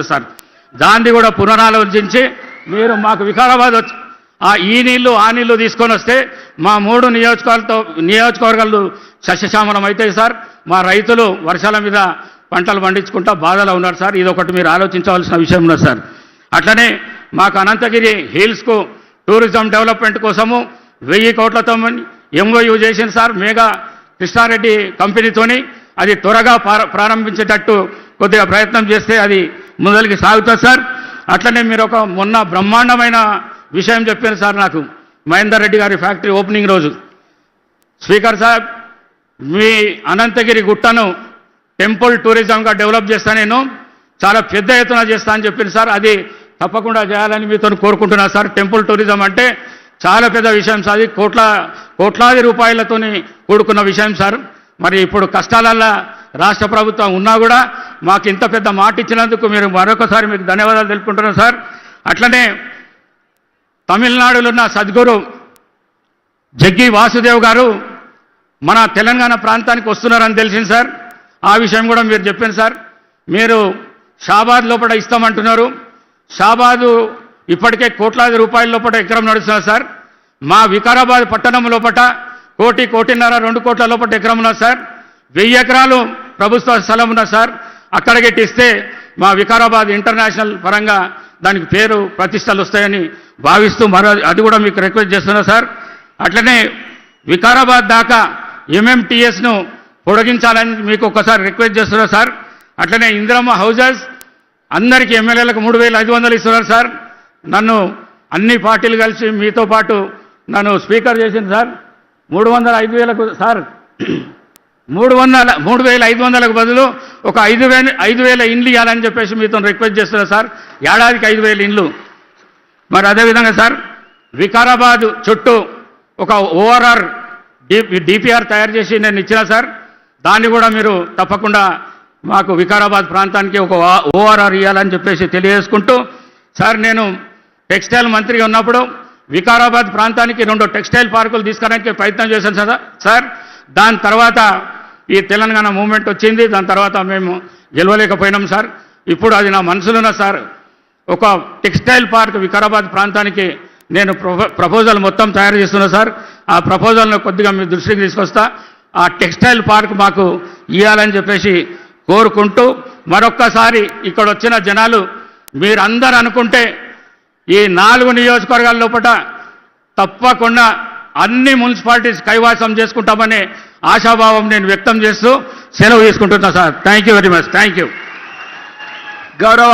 Sir దాన్ని కూడా పునరాలోచించి మీరు మాకు వికారాబాద్ వచ్చి ఈ నీళ్లు ఆ నీళ్లు తీసుకొని వస్తే మా 3 నియోజకవర్గాలు సస్యశ్యామలం అవుతాయి సార్. మా రైతులు వర్షాల మీద పంటలు పండించుకుంటా బాధలో ఉన్నారు సార్. ఇది ఒకటి మీరు ఆలోచించవలసిన విషయం ఉన్నది సార్. అట్లనే మాకు అనంతగిరి హిల్స్కు టూరిజం డెవలప్మెంట్ కోసము 1000 కోట్లతో ఎంఓయూ చేసింది సార్ మేఘా కృష్ణారెడ్డి కంపెనీతోని. అది త్వరగా ప్రారంభించేటట్టు కొద్దిగా ప్రయత్నం చేస్తే అది ముందరికి సాగుతుంది సార్. అట్లనే మీరు ఒక మొన్న బ్రహ్మాండమైన విషయం చెప్పారు సార్ నాకు, మహేందర్ రెడ్డి గారి ఫ్యాక్టరీ ఓపెనింగ్ రోజు. స్పీకర్ సార్, మీ అనంతగిరి గుట్టను టెంపుల్ టూరిజంగా డెవలప్ చేస్తా, నేను చాలా పెద్ద ఎత్తున చేస్తా అని చెప్పింది సార్. అది తప్పకుండా చేయాలని మీతో కోరుకుంటున్నా సార్. టెంపుల్ టూరిజం అంటే చాలా పెద్ద విషయం సార్. అది కోట్లాది రూపాయలతోని కూడుకున్న విషయం సార్. మరి ఇప్పుడు కష్టాలల్లో రాష్ట్ర ప్రభుత్వం ఉన్నా కూడా మాకు ఇంత పెద్ద మాట ఇచ్చినందుకు మీరు మరొకసారి మీకు ధన్యవాదాలు తెలుపుకుంటున్నాను సార్. అట్లనే తమిళనాడులో ఉన్న సద్గురు జగ్గి వాసుదేవ్ గారు మన తెలంగాణ ప్రాంతానికి వస్తున్నారని తెలిసింది సార్. ఆ విషయం కూడా మీరు చెప్పాను సార్. మీరు షాబాద్ లోపల ఇస్తామంటున్నారు. షాబాదు ఇప్పటికే కోట్లాది రూపాయల లోపల ఎకరం నడుస్తున్నారు సార్. మా వికారాబాద్ పట్టణం లోపల 1 కోటిన్నర 2 కోట్ల లోపల ఎకరం ఉన్నది సార్. 1000 ఎకరాలు ప్రభుత్వ స్థలం ఉన్నది సార్. అక్కడికి ఇస్తే మా వికారాబాద్ ఇంటర్నేషనల్ పరంగా దానికి పేరు ప్రతిష్టలు వస్తాయని భావిస్తూ అది కూడా మీకు రిక్వెస్ట్ చేస్తున్నా సార్. అట్లనే వికారాబాద్ దాకా ఎంఎంటీఎస్ను పొడిగించాలని మీకు ఒక్కసారి రిక్వెస్ట్ చేస్తున్నా సార్. అట్లనే ఇందిరమ్మ హౌజెస్ అందరికీ ఎమ్మెల్యేలకు 3500 ఇస్తున్నారు సార్. నన్ను అన్ని పార్టీలు కలిసి మీతో పాటు నన్ను స్పీకర్ చేసింది సార్. 305,000కు సార్ 3,500కు బదులు ఒక 5,000 ఇండ్లు ఇవ్వాలని చెప్పేసి మీతో రిక్వెస్ట్ చేస్తున్నారు సార్. ఏడాదికి 5,000 ఇండ్లు. మరి అదేవిధంగా సార్ వికారాబాద్ చుట్టూ ఒక ఓఆర్ఆర్ డిపిఆర్ తయారు చేసి నేను ఇచ్చిన సార్. దాన్ని కూడా మీరు తప్పకుండా మాకు వికారాబాద్ ప్రాంతానికి ఒక ఓఆర్ఆర్ ఇవ్వాలని చెప్పేసి తెలియజేసుకుంటూ సార్, నేను టెక్స్టైల్ మంత్రిగా ఉన్నప్పుడు వికారాబాద్ ప్రాంతానికి 2 టెక్స్టైల్ పార్కులు తీసుకురావడానికి ప్రయత్నం చేశాను సార్. దాని తర్వాత ఈ తెలంగాణ మూవ్మెంట్ వచ్చింది. దాని తర్వాత మేము గెలవలేకపోయినాం సార్. ఇప్పుడు అది నా మనసులో ఉన్న సార్, ఒక టెక్స్టైల్ పార్క్ వికారాబాద్ ప్రాంతానికి నేను ప్రపోజల్ మొత్తం తయారు చేస్తున్నా సార్. ఆ ప్రపోజల్ను కొద్దిగా మీ దృష్టికి తీసుకొస్తా. ఆ టెక్స్టైల్ పార్క్ మాకు ఇవ్వాలని చెప్పేసి కోరుకుంటూ మరొక్కసారి ఇక్కడ వచ్చిన జనాలు మీరందరూ అనుకుంటే ఈ 4 నియోజకవర్గాల లోపల తప్పకుండా అన్ని మున్సిపాలిటీస్ కైవాసం చేసుకుంటామనే ఆశాభావం నేను వ్యక్తం చేస్తూ సెలవు తీసుకుంటున్నా sir. Thank you very much. Thank you. గౌరవ